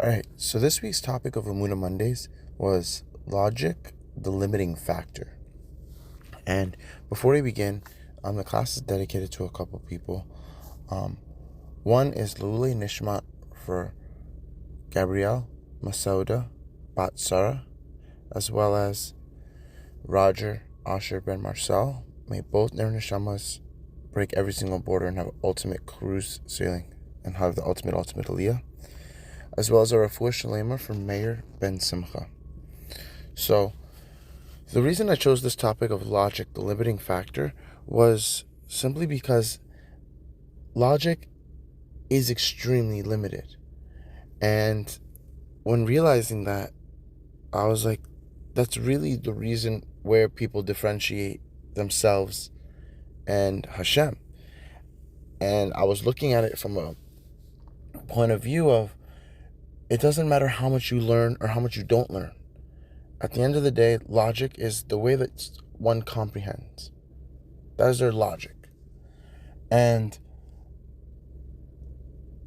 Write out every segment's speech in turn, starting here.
Alright, so this week's topic of Amuna Mondays was logic, the limiting factor. And before we begin, the class is dedicated to a couple people. One is Leuliei nishmat for Gabrielle, Massoda, Bat Sarah, as well as Roger, Asher, Ben Marcel. May both their neshamas break every single border and have ultimate cruise sailing and have the ultimate aliyah. As well as a Refuah Shalema from Meir Ben Simcha. So, the reason I chose this topic of logic, the limiting factor, was simply because logic is extremely limited. And when realizing that, I was like, that's really the reason where people differentiate themselves and Hashem. And I was looking at it from a point of view of, it doesn't matter how much you learn or how much you don't learn. At the end of the day, logic is the way that one comprehends. That is their logic. And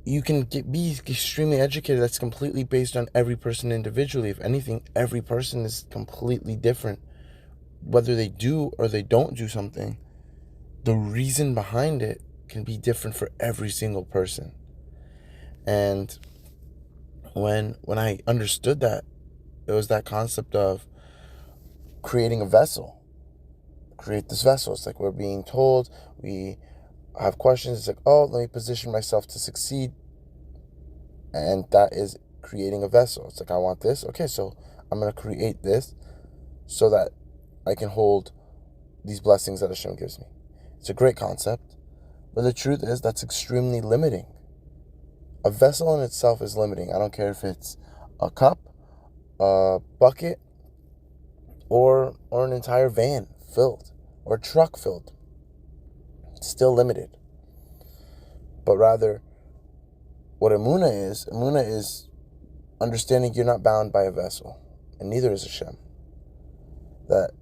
you can be extremely educated. That's completely based on every person individually. If anything, every person is completely different. Whether they do or they don't do something, the reason behind it can be different for every single person. And when I understood that, it was that concept of creating a vessel. Create this vessel. It's like we're being told, we have questions. It's like, oh, let me position myself to succeed. And that is creating a vessel. It's like, I want this. Okay, so I'm going to create this so that I can hold these blessings that Hashem gives me. It's a great concept. But the truth is that's extremely limiting. A vessel in itself is limiting. I don't care if it's a cup, a bucket, or an entire van filled, or a truck filled. It's still limited. But rather, what Emunah is understanding you're not bound by a vessel, and neither is Hashem. That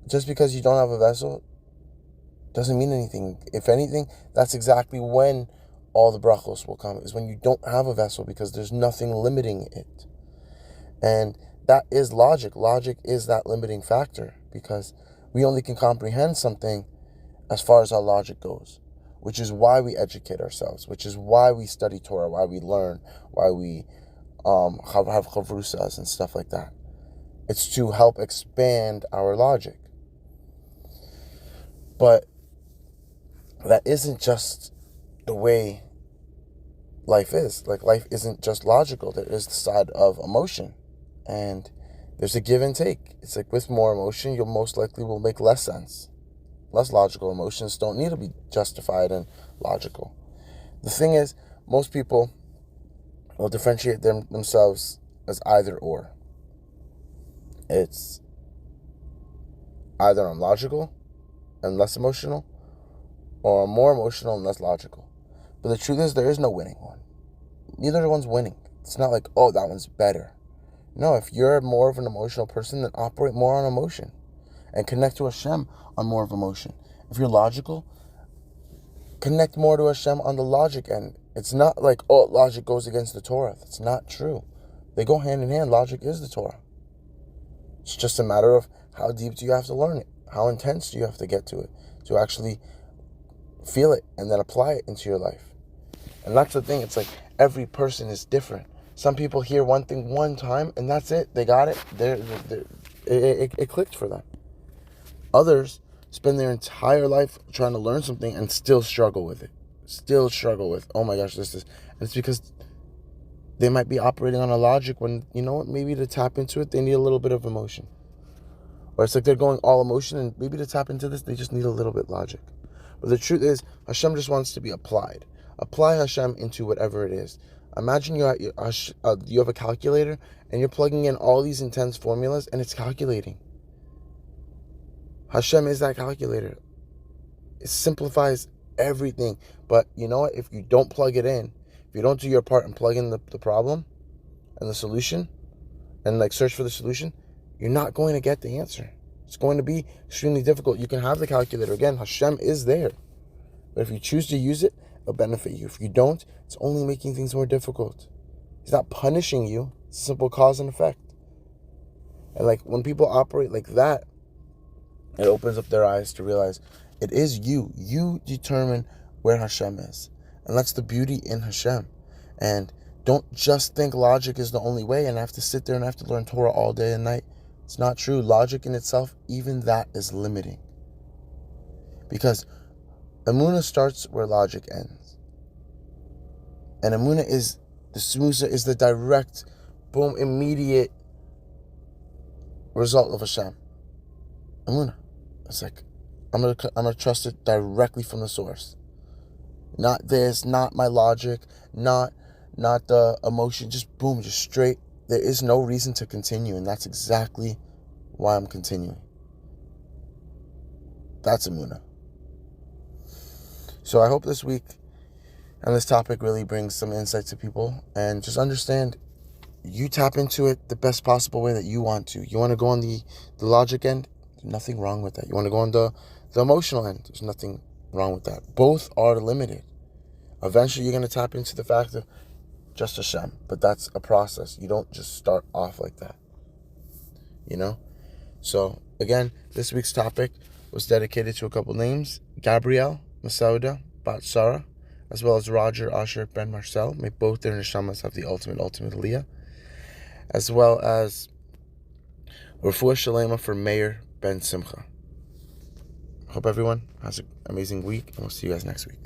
just because you don't have a vessel doesn't mean anything. If anything, that's exactly when all the brachos will come, is when you don't have a vessel, because there's nothing limiting it. And that is logic. Logic is that limiting factor, because we only can comprehend something as far as our logic goes, which is why we educate ourselves, which is why we study Torah, why we learn, why we have chavrusas and stuff like that. It's to help expand our logic. But that isn't just the way life is. Like, life isn't just logical. There is the side of emotion, and there's a give and take. It's like with more emotion, you'll most likely will make less sense. Less logical emotions don't need to be justified and logical. The thing is, most people will differentiate themselves as either or. It's either I'm logical and less emotional, or more emotional and less logical. But the truth is, there is no winning one. Neither one's winning. It's not like, oh, that one's better. No, if you're more of an emotional person, then operate more on emotion and connect to Hashem on more of emotion. If you're logical, connect more to Hashem on the logic end. It's not like, oh, logic goes against the Torah. That's not true. They go hand in hand. Logic is the Torah. It's just a matter of how deep do you have to learn it? How intense do you have to get to it to actually feel it and then apply it into your life? And that's the thing. It's like every person is different. Some people hear one thing one time and that's it. They got it. It clicked for them. Others spend their entire life trying to learn something and still struggle with it. Still struggle with, oh my gosh, this is. And it's because they might be operating on a logic when, you know what, maybe to tap into it, they need a little bit of emotion. Or it's like they're going all emotion, and maybe to tap into this, they just need a little bit logic. But the truth is, Hashem just wants to be applied. Apply Hashem into whatever it is. Imagine you have a calculator, and you're plugging in all these intense formulas, and it's calculating. Hashem is that calculator. It simplifies everything. But you know what? If you don't plug it in, if you don't do your part and plug in the problem and the solution, and like search for the solution, you're not going to get the answer. It's going to be extremely difficult. You can have the calculator. Again, Hashem is there. But if you choose to use it, it'll benefit you. If you don't, it's only making things more difficult. He's not punishing you. It's a simple cause and effect. And like when people operate like that, it opens up their eyes to realize it is you. You determine where Hashem is. And that's the beauty in Hashem. And don't just think logic is the only way and have to sit there and have to learn Torah all day and night. It's not true. Logic in itself, even that is limiting. Because Emunah starts where logic ends. And Emunah is the smusa, is the direct, boom, immediate result of Hashem. Emunah. It's like, I'm gonna trust it directly from the source. Not this, not my logic, not the emotion, just boom, just straight. There is no reason to continue, and that's exactly why I'm continuing. That's Emunah. So I hope this week and this topic really brings some insight to people, and just understand, you tap into it the best possible way that you want to. You want to go on the logic end? There's nothing wrong with that. You want to go on the emotional end? There's nothing wrong with that. Both are limited. Eventually, you're going to tap into the fact of just Hashem, but that's a process. You don't just start off like that, you know? So, again, this week's topic was dedicated to a couple names: Gabrielle, Massoda, Bat Sarah, as well as Roger, Asher, Ben Marcel. May both their neshamas have the ultimate aliyah. As well as Refuah Shalema for Meir Ben Simcha. Hope everyone has an amazing week, and we'll see you guys next week.